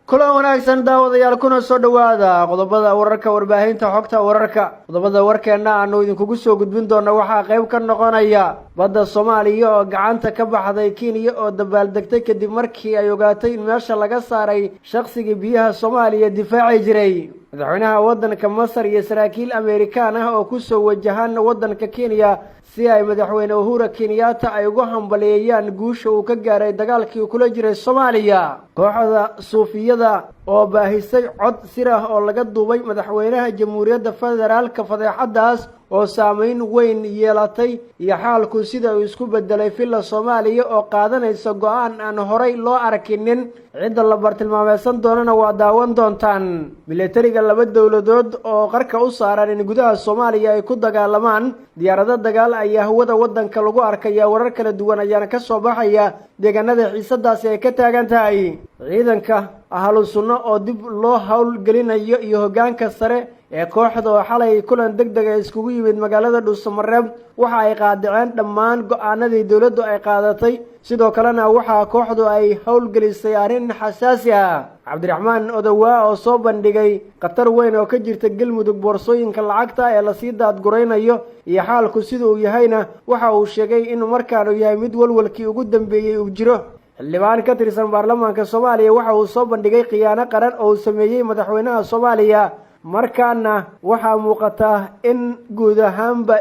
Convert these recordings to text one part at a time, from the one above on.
kulan wanaagsan daawadayaal kuna soo dhawaada qodobada wararka warbaahinta xogta wararka qodobada warkeena aanu idinkugu soo gudbin doono waxaa qayb ka noqonaya badda Soomaaliya oo gacanta ka baxday Kenya oo dabaaldegtay kadib markii ay ogaatay in meesha laga saaray shaqsigii biyaha Soomaaliya difaaci jiray madaxweynaha waddanka Masar iyo saraakiil Amerikaan ah oo ku soo wajahan waddanka Kenya si ay madaxweyne Uhuru Kenyatta ay ugu hambaleeyaan guusha uu ka gaaray dagaalkii kula jiray Soomaaliya kooxda suufiyada oo baahisay cod sir ah oo laga duubay madaxweynaha Jamhuuriyadda Federaalka fadeexadaas oo saameyn weyn yeelatay iyo xaalku sida uu isku bedelay filla Soomaaliya oo qaadanaysa go'aan aan horay loo arkinin cid la bartilmaameedsan doonana waa daawan doontaan militariga laba dawladood oo qarka u saaran in gudaha Soomaaliya ay ku dagaalamaan diyaarado dagaal ayaa hawada waddanka lagu arkaya warar kala duwan ayaana ka soo baxaya deegaanada xiisadaasi ay ka taagan tahay ciidanka ahlu sunno oo dib loo hawl gelinayo iyo hoggaanka sare ee kooxda oo xalay kulan degdeg ah iskugu yimid magaalada Dhuusamareeb waxa ay qaadaceen dhammaan go'aanadii dawladdu ay qaadatay sidoo kalena waxa kooxdu ay hawl gelisay arrin xasaasi ah Cabdiraxmaan Odawa oo soo bandhigay qatar weyn oo ka jirta galmudug boorsooyinka lacagta ee la sii daadguraynayo iyo xaalku sida uu yahayna waxa uu sheegay in markaan uu yahay mid walwalkii ugu dambeeyay uu jiro xildhibaan ka tirsan baarlamaanka Soomaaliya waxa uu soo bandhigay khiyaano qaran oo uu sameeyay madaxweynaha Soomaaliya markaana waxaa muuqata in guud ahaanba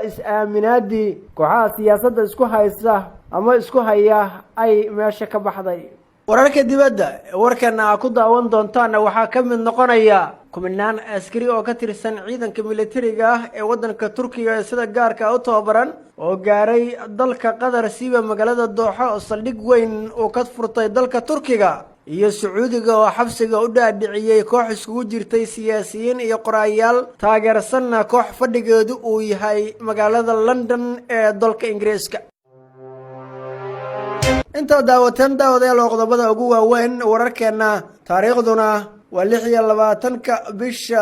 is-aaminaadii kooxaha siyaasadda isku haysa ama isku haya ay meesha ka baxday wararka dibadda warkana ku daawan doontaana waxaa ka mid noqonaya kumanaan askari oo ka tirsan ciidanka militariga ah ee waddanka Turkiga ee sida gaarka u tababaran oo gaaray dalka Qatar siiba magaalada Dooxa oo saldhig weyn oo ka furtay dalka Turkiga iyo Sacuudiga oo xabsiga u dhaadhiciyay koox iskugu jirtay siyaasiyiin iyo qoraayaal taageersanna koox fadhigeedu uu yahay magaalada London ee dalka Ingiriiska inta daawadayaal qodobada ugu waaweyn wararkeena taariikhduna waa 26 bisha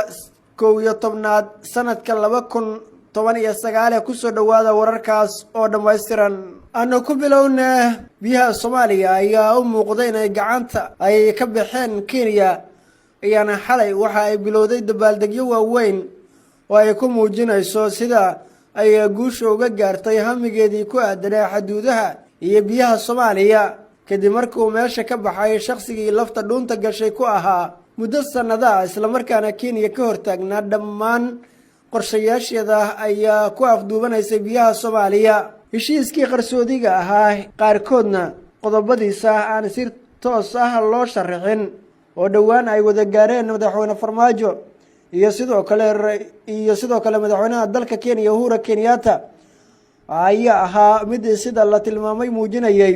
11 sanadka 2019 ku soo dhawaada wararkaas oo dhameystiran aanu ku bilowna biyaha Soomaaliya ayaa u muuqday inay gacanta ay ka baxeen Kenya iyana xalay waxa ay bilowday dabaaldegyo waaweyn oo ay ku muujinayso sida ay guusha uga gaartay hamigeedii ku aadanaa xuduudaha iyo biyaha Soomaaliya kadib markii uu meesha ka baxay shaqsigii lafta dhuunta gashay ku ahaa muddo sanada isla markaana Kenya ka hortaagnaa dhammaan qorshayaasheeda ayaa ku afduubanaysay biyaha Soomaaliya heshiiskii qarsoodiga ahaa qaarkoodna qodobadiisa aan si toos ah loo sharaxin oo dhawaan ay wada gaareen madaxweyne Farmaajo iyo sidoo kale madaxweynaha dalka Kenya Uhuru Kenyatta ayaa ahaa mid sida la tilmaamay muujinayay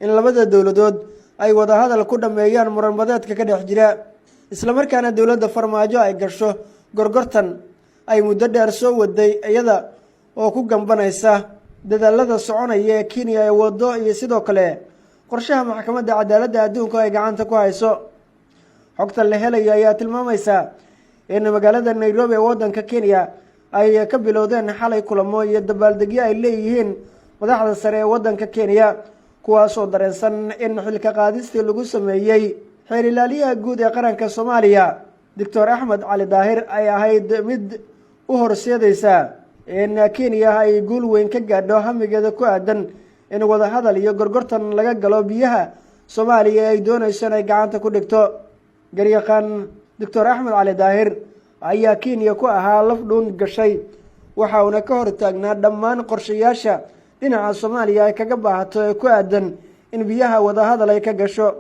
in labada dawladood ay wada hadal ku dhameeyaan muranbadeedka ka dhex jira isla markaana dawladda Farmaajo ay gasho gorgortan ay muddo dheer soo waday iyada oo ku gambanaysa dadaalada soconaya ee Kenya ay wado iyo sidoo kale qorshaha maxkamadda cadaaladda adduunka ay gacanta ku hayso xogta la helay ayaa tilmaamaysa in magaalada Nairobi ee waddanka Kenya ay ka bilowdeen xalay kulamo iyo dabaaldegyo ay leeyihiin madaxda sare ee waddanka Kenya kuwaas oo dareensan in xilka qaadistii lagu sameeyay xeer ilaaliyaha guud ee qaranka Soomaaliya Dr. Axmed Cali Daahir ay ahayd mid u horseedaysa in Kenya ay guul weyn ka gaadho hamigeeda ku aadan in wada hadal iyo gorgortan laga galo biyaha Soomaaliya ay doonayso inay gacanta ku dhigto garyaqaan Dr. Axmed Cali Daahir ayaa Kenya ku ahaa laf dhuun gashay waxa uu ka hortaagnaa dhammaan qorshayaasha dhinaca Soomaaliya ay kaga baahato ee ku aadan in biyaha wada hadal ay ka gasho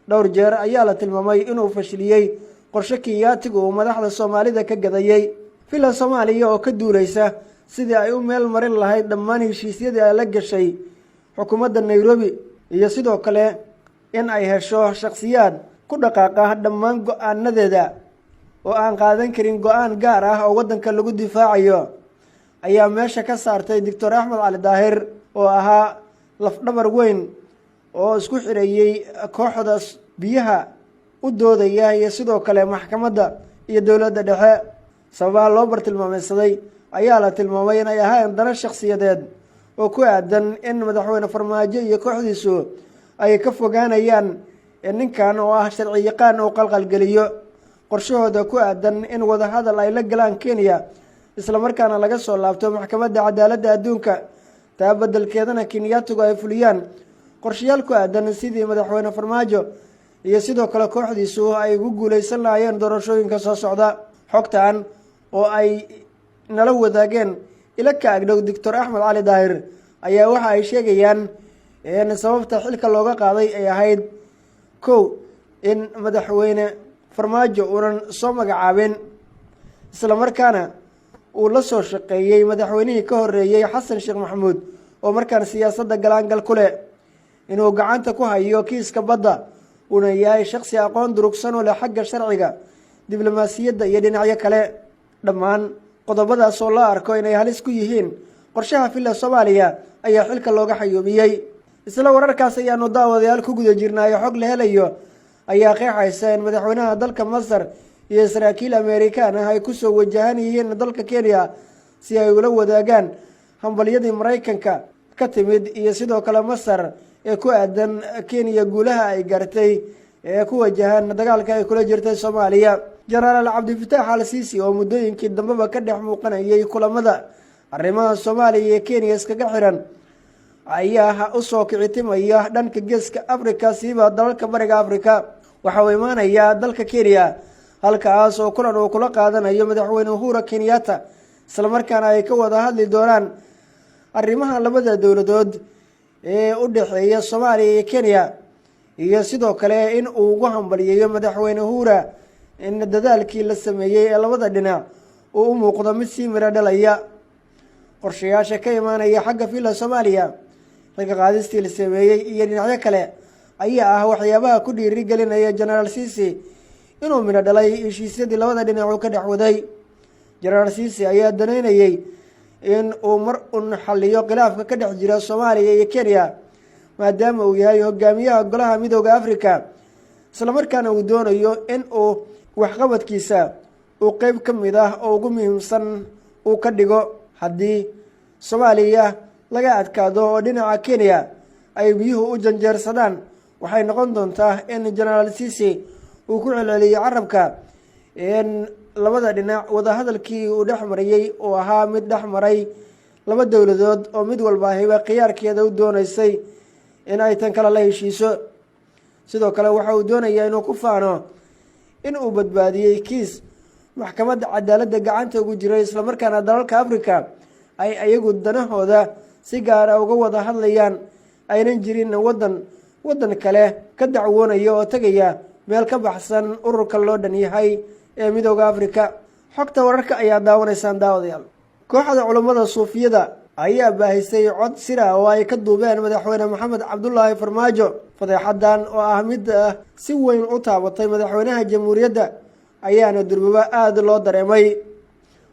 dhowr jeer ayaa la tilmaamay inuu fashiliyay qorshe Kenyaatiga oo madaxda Soomaalida ka gadayay fila Soomaaliya oo ka duulaysa sidii ay u meel marin lahayd dhammaan heshiisyadii ay la gashay xukuumadda Nairobi iyo sidoo kale in ay hesho shakhsiyaad ku dhaqaaqa dhammaan go'aanadeeda oo aan qaadan karin go'aan gaar ah oo waddanka lagu difaacayo ayaa meesha ka saartay Dr. Axmed Cali Daahir oo ahaa lafdhabar weyn oo isku xireeyay kooxdaas biyaha u doodaya iyo sidoo kale maxkamadda iyo dawladda dhexe sababaha loo bartilmaameedsaday ayaa la tilmaamay in ay ahaayeen dana shakhsiyadeed oo ku aadan in madaxweyne Farmaajo iyo kooxdiisu ay ka fogaanayaan ninkan oo ah sharci yaqaan oo qalqalgeliyo qorshahooda ku aadan in wada hadal ay la galaan Kenya isla markaana laga soo laabto maxkamadda cadaaladda adduunka taa beddelkeedana Kenyaatigu ay fuliyaan qorshayaal ku aadan sidii madaxweyne Farmaajo iyo sidoo kale kooxdiisu ay ugu guuleysan lahaayeen doorashooyinka soo socda. xogtan oo ay nala wadaageen ila ka agdhow Dr. Axmed Cali Daahir ayaa waxa ay sheegayaan in sababta xilka looga qaaday ay ahayd in madaxweyne Farmaajo uunan soo magacaabin isla markaana uu la soo shaqeeyay madaxweynihii ka horeeyay Xasan Sheekh Maxamuud oo markaan siyaasadda galaangal ku leh inuu gacanta ku hayo kiiska badda una yahay shakhsi aqoon durugsan oo leh xagga sharciga diblomaasiyadda iyo dhinacyo kale. dhammaan qodobadaas oo la arko inay halis ku yihiin qorshaha filla Soomaaliya ayaa xilka looga xayuubiyay. isla wararkaas ayaanu daawadayaal ku guda jirnaayo xog la helayo ayaa qeexaysa in madaxweynaha dalka Masar iyo saraakiil Amerikaan ah ay ku soo wajahan yihiin dalka Kenya si ay ula wadaagaan hambaliyadii Mareykanka ka timid iyo sidoo kale Masar ee ku aadan Kenya guulaha ay gaartay ee ku wajahan dagaalka ay kula jirtay Soomaaliya. Generaal Cabdifataax Al-Siisi oo muddooyinkii dambeba ka dhex muuqanayay kulamada arrimaha Soomaaliya iyo Kenya iskaga xiran ayaa u soo kicitimaya dhanka geeska Afrika siiba dalalka bariga Afrika. waxa uu imaanayaa dalka Kenya halkaas oo kulan uu kula qaadanayo madaxweyne Uhuru Kenyatta isla markaana ay ka wada hadli doonaan arrimaha labada dowladood ee u dhaxeeya Soomaaliya iyo Kenya iyo sidoo kale in uu ugu hambaliyeeyo madaxweyne Uhuru in dadaalkii la sameeyay ee labada dhinac uu u muuqdo mid si miro dhalaya. qorshayaasha ka imaanaya xagga filla Soomaaliya xilka qaadistii la sameeyay iyo dhinacyo kale ayaa ah waxyaabaha ku dhiirigelinaya Generaal Siisi inuu miro dhalay heshiisyadii labada dhinac uu ka dhex waday. Generaal Siisi ayaa danaynayay in uu mar un xalliyo khilaafka ka dhex jira Soomaaliya iyo Kenya maadaama uu yahay hogaamiyaha golaha midowga Afrika isla markaana uu doonayo in uu waxqabadkiisa uu qayb ka mid ah oo ugu muhiimsan uu ka dhigo. haddii Soomaaliya laga adkaado oo dhinaca Kenya ay biyuhu u janjeersadaan waxay noqon doontaa in Generaal Siisi uu ku celceliyo carabka in labada dhinac wada hadalkii uu dhex marayay oo ahaa mid dhex maray laba dowladood oo mid walba hiba khiyaarkeeda u doonaysay in ay tan kala la heshiiso. sidoo kale waxa uu doonayaa inuu ku faano in uu badbaadiyay kiis maxkamadda cadaaladda gacanta ugu jiray isla markaana dalalka Afrika ay ayagu danahooda si gaar ah uga wada hadlayaan aynan jirin wadan kale ka dacwoonaya oo tagaya meel ka baxsan ururka loo dhan yahay ee midowga Afrika. xogta wararka ayaa daawanaysaan daawadayaal. kooxda culimada Suufiyada ayaa baahisay cod sira oo ay ka duubeen madaxweyne Maxamed Cabdullaahi Farmaajo. fadeexadan oo ah mid si weyn u taabatay madaxweynaha jamhuuriyadda ayaana durbaba aad loo dareemay.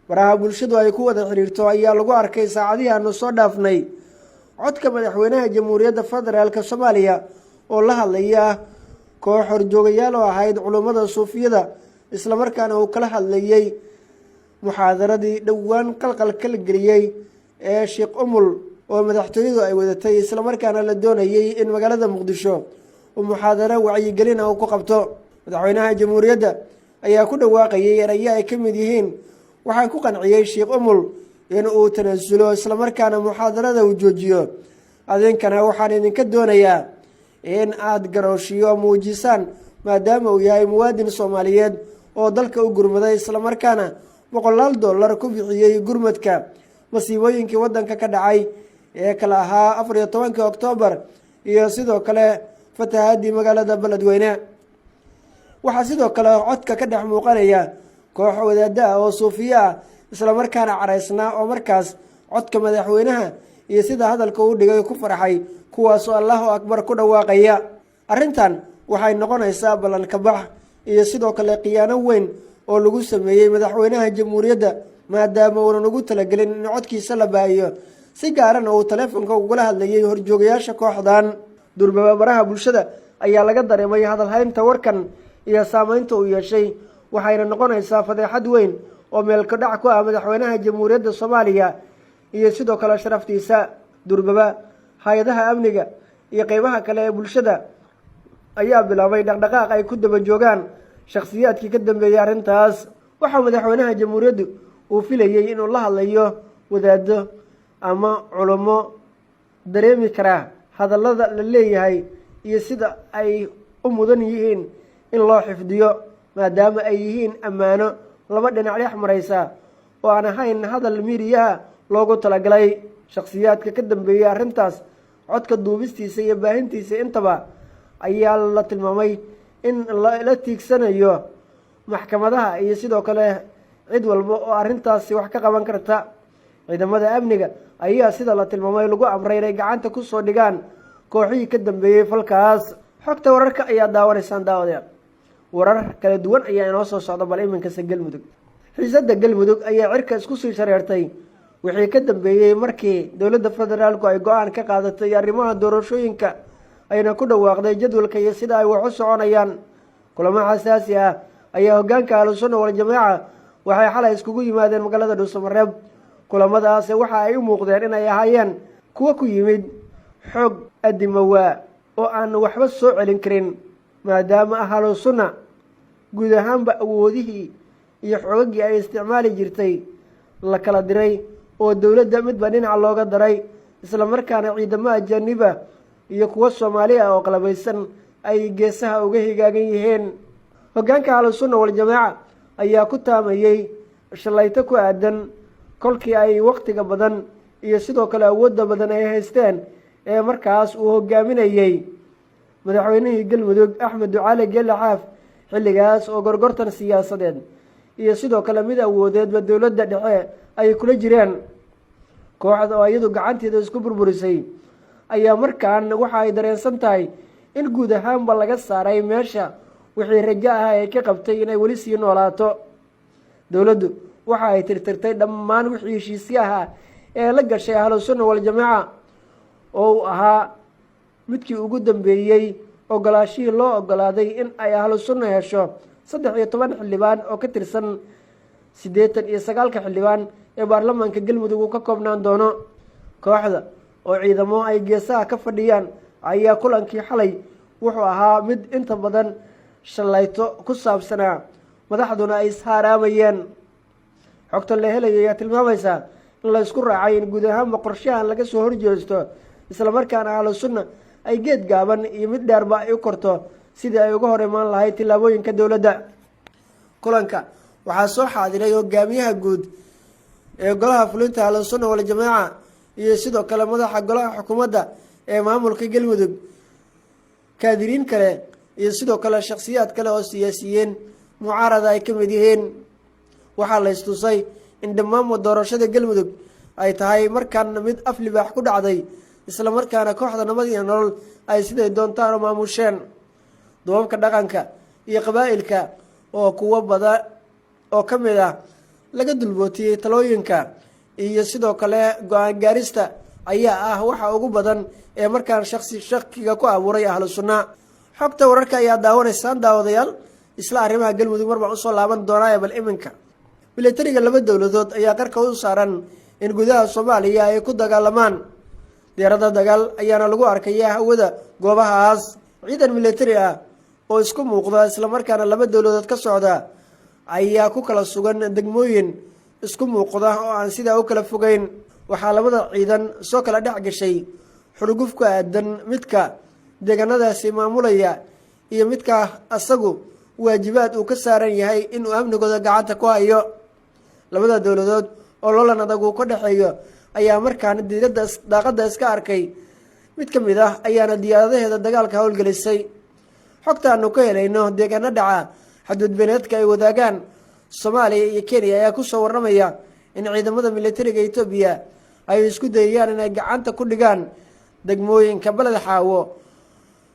baraha bulshadu ay ku wada xiriirto ayaa lagu arkay saacadihii aanu soo dhaafnay codka madaxweynaha jamhuuriyadda federaalka Soomaaliya oo la hadlaya koox horjoogayaal oo ahayd culimada Suufiyada isla markaana uu kala hadlayay muxaadaradii dhowaan qalqal kala geliyay ee Sheekh Umul oo madaxtooyadu ay wadatay isla markaana la doonayay in magaalada Muqdisho uu muxaadaro wacyigelin ku qabto. madaxweynaha jamhuuriyadda ayaa ku dhawaaqayay erayo ay ka mid yihiin waxaan ku qanciyay Sheekh Umul in uu tanaasulo isla markaana muxaadarada uu joojiyo. adinkana waxaan idinka doonayaa in aad garooshiyo muujisaan maadaama uu yahay muwaadin Soomaaliyeed oo dalka u gurmaday isla markaana $100 ku bixiyay gurmadka masiibooyinkii wadanka ka dhacay ee kala ahaa 14 Oktoobar iyo sidoo kale fatahaadii magaalada Beledweyne. waxaa sidoo kale codka ka dhex muuqanaya koox wadaada oo Suufiya isla markaana caraysnaa oo markaas codka madaxweynaha iyo sida hadalka uu dhigay ku farxay kuwaas oo Allahu Akbar ku dhawaaqaya. arrintan waxay noqonaysaa ballan ka bax iyo sidoo kale qiyaano weyn oo lagu sameeyay madaxweynaha jamhuuriyadda maadaama uu ugu talagelin in codkiisa la baahiyo si gaaran oo telefoonka ugula hadlayay horjoogayaasha kooxdan. durbaba baraha bulshada ayaa laga dareemay hadalhaynta warkan iyo saameynta uu yeeshay waxayna noqonaysaa fadeexad weyn oo meel ka dhac ku ah madaxweynaha jamhuuriyadda Soomaaliya iyo sidoo kale sharaftiisa. durbaba hay'adaha amniga iyo qaybaha kale ee bulshada ayaa bilaabay dhaqdhaqaaq ay ku daba joogaan shakhsiyaadkii ka dambeeyey arrintaas. waxaa madaxweynaha jamhuuriyaddu uu filayey inuu la hadlayo wadaado ama culummo dareemi karaa hadallada la leeyahay iyo sida ay u mudan yihiin in loo xifdiyo, maadaama ay yihiin ammaano laba dhinac dhex maraysa oo aan ahayn hadal miiriyaha loogu talagalay. shakhsiyaadka ka dambeeyey arrintaas, codka duubistiisa iyo baahintiisa intaba ayaa la tilmaamay in la tiigsanayo maxkamadaha iyo sidoo kale cid walba oo arrintaasi wax ka qaban karta. ciidamada amniga ayaa sida la tilmaamay lagu amray inay gacanta ku soo dhigaan kooxihii ka dambeeyey falkaas. xogta wararka ayaa daawanaysaan daawadayaal. warar kala duwan ayaa inoo soo socda, bal iminkase galmudug. xiisadda galmudug ayaa cirka isku sii shareertay wixii ka dambeeyey markii dowladda federaalku ay go-aan ka qaadatay arrimaha doorashooyinka ayna ku dhawaaqday jadwalka iyo sida ay wax u soconayaan. kulamo xasaasi ah ayaa hoggaanka ahlusunna waljamaaca waxay xalay iskugu yimaadeen magaalada dhuusamareeb. kulamadaasi waxa ay u muuqdeen inay ahaayeen kuwo ku yimid xoog adimawaa oo aan waxba soo celin karin, maadaama ahlusunna guud ahaanba awoodihii iyo xoogagii ay isticmaali jirtay la kala diray oo dowladda midba dhinaca looga daray, isla markaana ciidamo ajaaniba iyo kuwo Soomaali ah oo qalabaysan ay geesaha uga higaagan yihiin. hoggaanka ahlusunna waljamaaca ayaa ku taamayey shalayto ku aadan kolkii ay waqtiga badan iyo sidoo kale awoodda badan ay haysteen ee markaas uu hogaaminayey madaxweynihii galmudug Axmed Ducaale Geelle Xaaf, xilligaas oo gorgortan siyaasadeed iyo sidoo kale mid awoodeedba dowladda dhexe ay kula jireen. kooxda oo iyadu gacanteeda isku burburisay ayaa markaan waxa ay dareensan tahay in guud ahaanba laga saaray meesha wixii rajo ah ay ka qabtay inay weli sii noolaato. dowladdu waxa ay tirtirtay dhammaan wixii heshiisyaha ee la gashay ahlusunna waljamaaca oo uu ahaa midkii ugu dambeeyey ogolaashihii loo ogolaaday in ay ahlusunna hesho 13 xildhibaan oo ka tirsan 89 xildhibaan ee baarlamaanka galmudug uu ka koobnaan doono. kooxda oo ciidamo ay geesaha ka fadhiyaan ayaa kulankii xalay wuxuu ahaa mid inta badan shalayto ku saabsanaa, madaxduna ay ishaaraamayeen. xogta la helaya ayaa tilmaamaysa in la isku raacay in guud ahaanba qorshahan laga soo horjeesto, isla markaana ahlusunna ay geed gaaban iyo mid dheerba ay u korto sidii ay uga hor imaan lahayd tillaabooyinka dowladda. kulanka waxaa soo xaadiray hogaamiyaha guud ee golaha fulinta ahlusunna waljamaaca iyo sidoo kale madaxa golaha xukuumadda ee maamulka galmudug, kaadiriin kale iyo sidoo kale shakhsiyaad kale oo siyaasiyiin mucaarada ay ka mid yihiin. waxaa la istusay in dhammaanba doorashada galmudug ay tahay markaan mid af libaax ku dhacday, isla markaana kooxda nabad iyo nolol ay siday doontaan u maamusheen. duubabka dhaqanka iyo qabaa'ilka oo kuwo badan oo ka mid ah laga dulbootiyey talooyinka iyo sidoo kale go-aan gaarista ayaa ah waxa ugu badan ee markaan shakiga ku abuuray ahlusunna. xogta wararka ayaa daawanaysaan daawadayaal. isla arrimaha galmudug mar baan usoo laaban doonaa, bal iminka milatariga laba dowladood ayaa qarka u saaran in gudaha Soomaaliya ay ku dagaalamaan. diyaarada dagaal ayaana lagu arkaya hawada goobahaas. ciidan milatari ah oo isku muuqda isla markaana laba dowladood ka socda ayaa ku kala sugan degmooyin isku muuqda oo aan sidaa u kala fogeyn. waxaa labada ciidan soo kala dhex gashay xurguf ku aadan midka deegaanadaasi maamulaya iyo midka asagu waajibaad uu ka saaran yahay inuu amnigooda gacanta ku hayo. labada dowladood oo loolan adag uu ka dhexeeyo ayaa markaana daaqada iska arkay. mid ka mid ah ayaana diyaaradaheeda dagaalka howlgelisay. xogta aanu ka helayno deegaano dhaca xadgudbeneedka ay wadaagaan Soomaaliya iyo Kenya ayaa ku soo warramaya in ciidamada militariga Itoobiya ay isku dayayaan inay gacanta ku dhigaan degmooyinka Balad Xaawo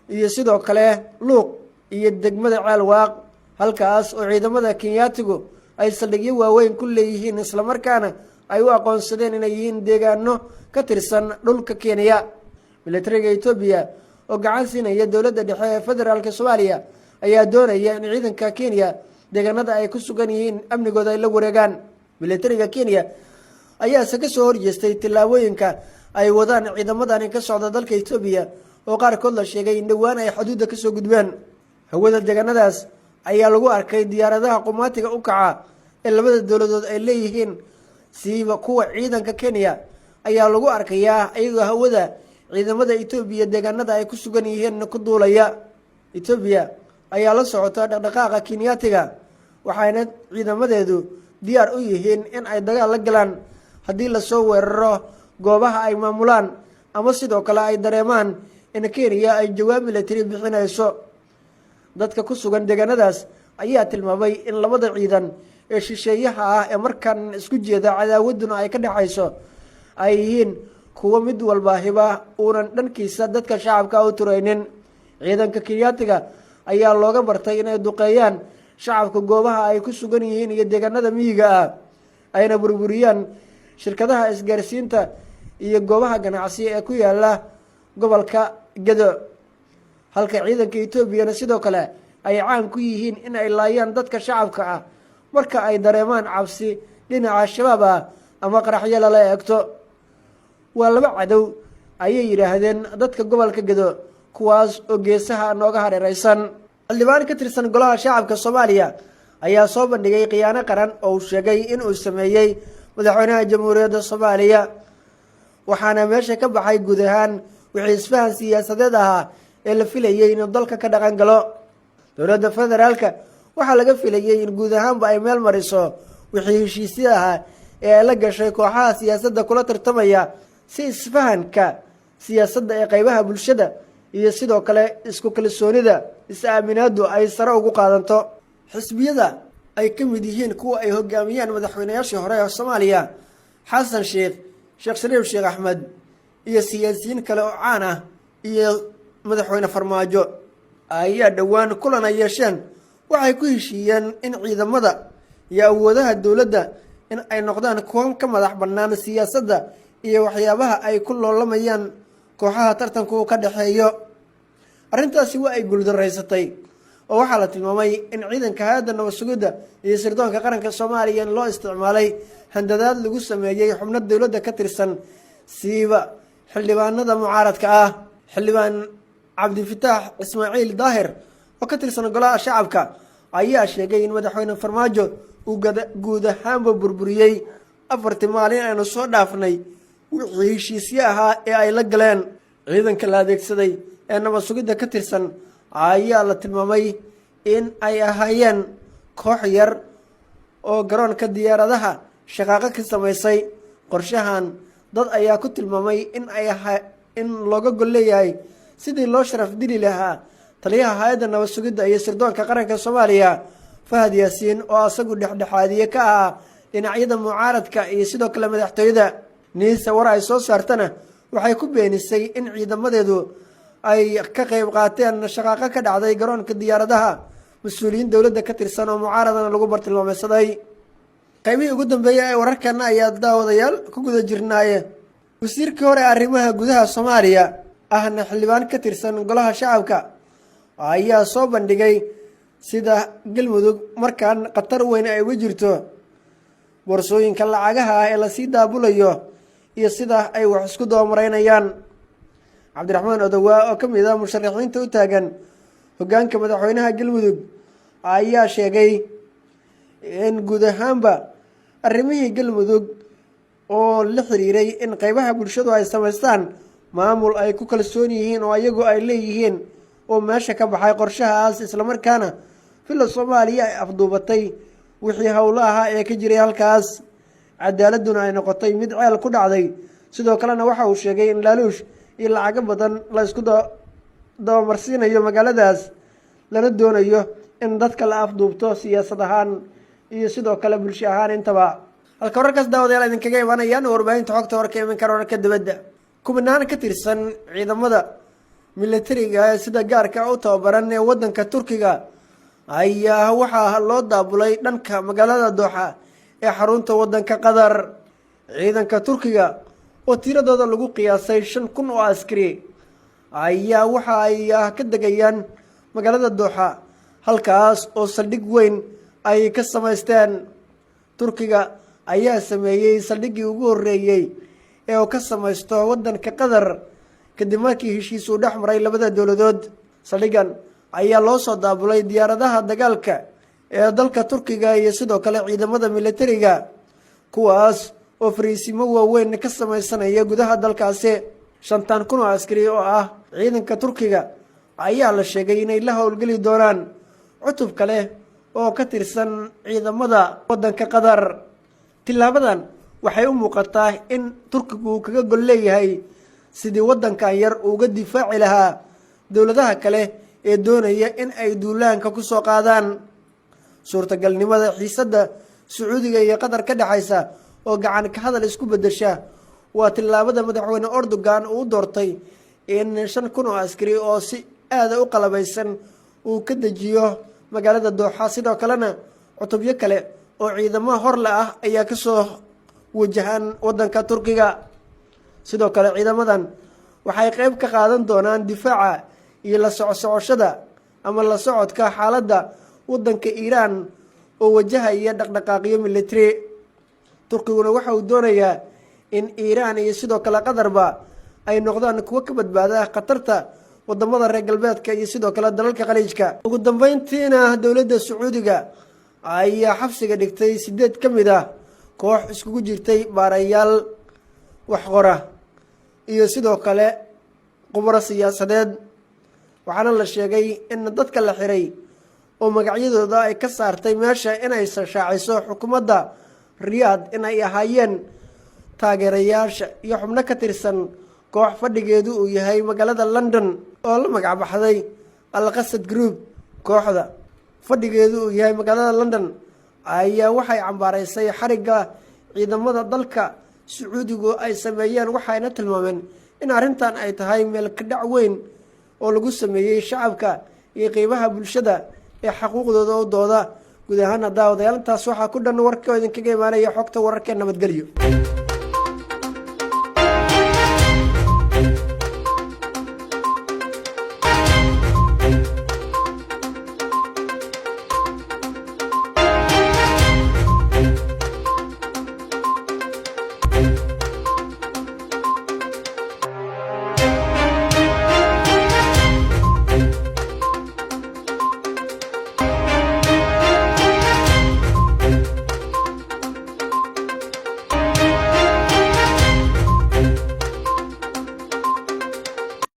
iyo sidoo kale Luuq iyo degmada Ceelwaaq, halkaas oo ciidamada Kenyaatigu ay saldhigyo waaweyn ku leeyihiin isla markaana ay u aqoonsadeen inay yihiin deegaano ka tirsan dhulka Kenya. militariga Itoobiya oo gacan siinaya dowladda dhexe ee federaalka Soomaaliya ayaa doonaya in ciidanka Kenya deegaanada ay ku sugan yihiin amnigooda ay la wareegaan. militariga Kenya ayaa ka soo horjeestay tillaabooyinka ay wadaan ciidamadani ka socda dalka Itoobiya oo qaarkood la sheegay in dhowaan ay xuduudda ka soo gudbeen. hawada deegaanadaas ayaa lagu arkay diyaaradaha qumaatiga u kaca ee labada dowladood ay leeyihiin, siiba kuwa ciidanka Kenya ayaa lagu arkayaa iyagoo hawada ciidamada Itoobiya deegaanada ay ku sugan yihiin ku duulaya. Itoobiya ayaa la socota dhaqdhaqaaqa Kenyaatiga, waxayna ciidamadeedu diyaar u yihiin in ay dagaal la galaan haddii la soo weeraro goobaha ay maamulaan, ama sidoo kale ay dareemaan in Kenya ay jawaab military bixinayso. dadka ku sugan deegaanadaas ayaa tilmaamay in labada ciidan ee shisheeyaha ah ee markan isku jeeda cadaawaduna ay ka dhaxayso ay yihiin kuwa mid walba hiba uunan dhankiisa dadka shacabka u turaynin. ciidanka Kenyaatiga ayaa looga bartay inay duqeeyaan shacabka goobaha ay ku sugan yihiin iyo deegaanada miyiga ah, ayna burburiyaan shirkadaha isgaarsiinta iyo goobaha ganacsi ee ku yaala gobolka Gedo. halka ciidanka Itoobiyana sidoo kale ay caan ku yihiin in ay laayaan dadka shacabka ah marka ay dareemaan cabsi dhinaca shabaab ah ama qaraxyo lala eegto. waa laba cadow ayay yidhaahdeen dadka gobolka Gedo, kuwaas oo geesaha nooga hareeraysan. xildhibaan ka tirsan golaha shacabka Soomaaliya ayaa soo bandhigay khiyaano qaran oo uu sheegay in uu sameeyey madaxweynaha jamhuuriyadda Soomaaliya, waxaana meesha ka baxay guud ahaan wixii isfahan siyaasadeed ahaa ee la filayay inuu dalka ka dhaqan galo. dowladda federaalka waxaa laga filayay in guud ahaanba ay meel mariso wixii heshiisyo ahaa ee ay la gashay kooxaha siyaasadda kula tartamaya si isfahanka siyaasadda ee qaybaha bulshada iyo sidoo kale isku kalsoonida is-aaminaadu ay sare ugu qaadanto. xisbiyada ay ka mid yihiin kuwa ay hogaamiyaan madaxweynayaashii hore ee Soomaaliya xasan sheekh shariif sheekh axmed iyo siyaasiyiin kale oo caan ah iyo madaxweyne Farmaajo ayaa dhowaan kulan ay yeesheen waxay ku heshiiyeen in ciidamada iyo awoodaha dowladda in ay noqdaan kuwa ka madax bannaan siyaasadda iyo waxyaabaha ay ku loolamayaan kooxaha tartanku ka dhaxeeyo. arrintaasi waa ay guuldarraysatay oo waxaa la tilmaamay in ciidanka hay'adda nabad sugidda iyo sirdoonka qaranka Soomaaliya loo isticmaalay handadaad lagu sameeyay xubno dowladda ka tirsan, siiba xildhibaanada mucaaradka ah. xildhibaan Cabdifataax Ismaaciil Daahir oo ka tirsan golaha shacabka ayaa sheegay in madaxweyne Farmaajo uu guud ahaanba burburiyey 4 maalin aynu soo dhaafnay wixii heshiisyo ahaa ee ay la galeen. ciidanka la adeegsaday ee nabad sugidda ka tirsan ayaa la tilmaamay in ay ahaayeen koox yar oo garoonka diyaaradaha shaqaaqo ka samaysay. qorshahan dad ayaa ku tilmaamay in looga gol leeyahay sidii loo sharaf dili lahaa taliyaha hay'adda nabad sugidda iyo sirdoonka qaranka Soomaaliya Fahad Yaasiin oo asagu dhexdhexaadiye ka ah dhinacyada mucaaradka iyo sidoo kale madaxtooyada. niisa war ay soo saartana waxay ku beenisay in ciidamadeedu ay ka qayb qaateen shaqaaqo ka dhacday garoonka diyaaradaha mas'uuliyiin dowladda ka tirsan oo mucaaradana lagu bartilmaameysaday. qaybihii ugu dambeeyay ee wararkana ayaa daawadayaal ku guda jirnaaye. wasiirkii hore arrimaha gudaha Soomaaliya ahna xildhibaan ka tirsan golaha shacabka ayaa soo bandhigay sida Galmudug markaan qatar weyn ay uga jirto boorsooyinka lacagaha ah ee la sii daabulayo iyo sida ay wax isku doomareynayaan. Cabdiraxmaan Odowaa oo ka mid ah musharaxiinta u taagan hoggaanka madaxweynaha Galmudug ayaa sheegay in guud ahaanba arrimihii Galmudug oo la xiriiray in qaybaha bulshadu ay samaystaan maamul ay ku kalsoon yihiin oo ayagu ay leeyihiin oo meesha ka baxay qorshahaas, isla markaana filla Soomaaliya ay afduubatay wixii howlo ahaa ee ka jiray halkaas, cadaaladuna ay noqotay mid ceel ku dhacday. sidoo kalena waxa uu sheegay in laaluush iyo lacago badan la isku dabamarsiinayo magaaladaas, lana doonayo in dadka la afduubto siyaasad ahaan iyo sidoo kale bulsho ahaan intaba. halka wararkaas daawadayaal idinkaga imanayaan warbaahinta xogta warka iminka wararka dibadda. kubnaan ka tirsan ciidamada militariga ee sida gaarka u tababaran ee waddanka Turkiga ayaa waxaa loo daabulay dhanka magaalada Dooxa ee xarunta waddanka Qatar. ciidanka Turkiga oo tiradooda lagu qiyaasay 5,000 oo askari ayaa waxa ay ka degayaan magaalada Dooxa, halkaas oo saldhig weyn ay ka samaysteen. Turkiga ayaa sameeyay saldhiggii ugu horeeyay ee uu ka samaysto waddanka Qatar kadib markii heshiis uu dhex maray labada dowladood. saldhigan ayaa loo soo daabulay diyaaradaha dagaalka ee dalka Turkiga iyo sidoo kale ciidamada militariga kuwaas oo fariisimo waaweyn ka samaysanaya gudaha dalkaasi. 5,000 oo askari oo ah ciidanka Turkiga ayaa la sheegay inay la howlgeli doonaan cutub kale oo ka tirsan ciidamada wadanka Qatar. tilaabadan waxay u muuqataa in Turkigu kaga gol leeyahay sidii wadankan yar uga difaaci lahaa dowladaha kale ee doonaya in ay duulaanka ku soo qaadaan. suurtagalnimada xiisadda Sacuudiga iyo Qatar ka dhaxaysa oo gacan ka hadal isku bedesha waa tilaabada madaxweyne Erdogan uu doortay in 5,000 oo askari oo si aad u qalabaysan uu ka dejiyo magaalada Dooxa. sidoo kalena cutubyo kale oo ciidamo hor la ah ayaa ka soo wajahan wadanka Turkiga. sidoo kale ciidamadan waxay qayb ka qaadan doonaan difaaca iyo la socoshada ama la socodka xaaladda wadanka Iran oo wajahaya dhaqdhaqaaqyo military. Turkiguna waxa uu doonayaa in Iran iyo sidoo kale Qatarba ay noqdaan kuwa ka badbaada khatarta wadamada reer galbeedka iyo sidoo kale dalalka khaliijka. ugu dambeyntiina dowladda Sacuudiga ayaa xabsiga dhigtay 8 ka mid ah koox iskugu jirtay baarayaal wax qora iyo sidoo kale khubaro siyaasadeed. waxaana la sheegay in dadka la xiray oo magacyadooda ay ka saartay meesha inay shaaciso xukuumadda Riyadh inay ahaayeen taageerayaasha iyo xubno ka tirsan koox fadhigeedu uu yahay magaalada London oo la magac baxday Al-Qasad Group. kooxda fadhigeedu uu yahay magaalada London ayaa waxay cambaaraysay xariga ciidamada dalka Sacuudigu ay sameeyeen, waxayna tilmaameen in arrintan ay tahay meel ka dhac weyn oo lagu sameeyay shacabka iyo qeybaha bulshada ee xuquuqdooda u dooda. guud ahaan daawadayaal intaas waxaa ku dhan warkooda idinkaga imaanaya xogta wararka nabadgelyo.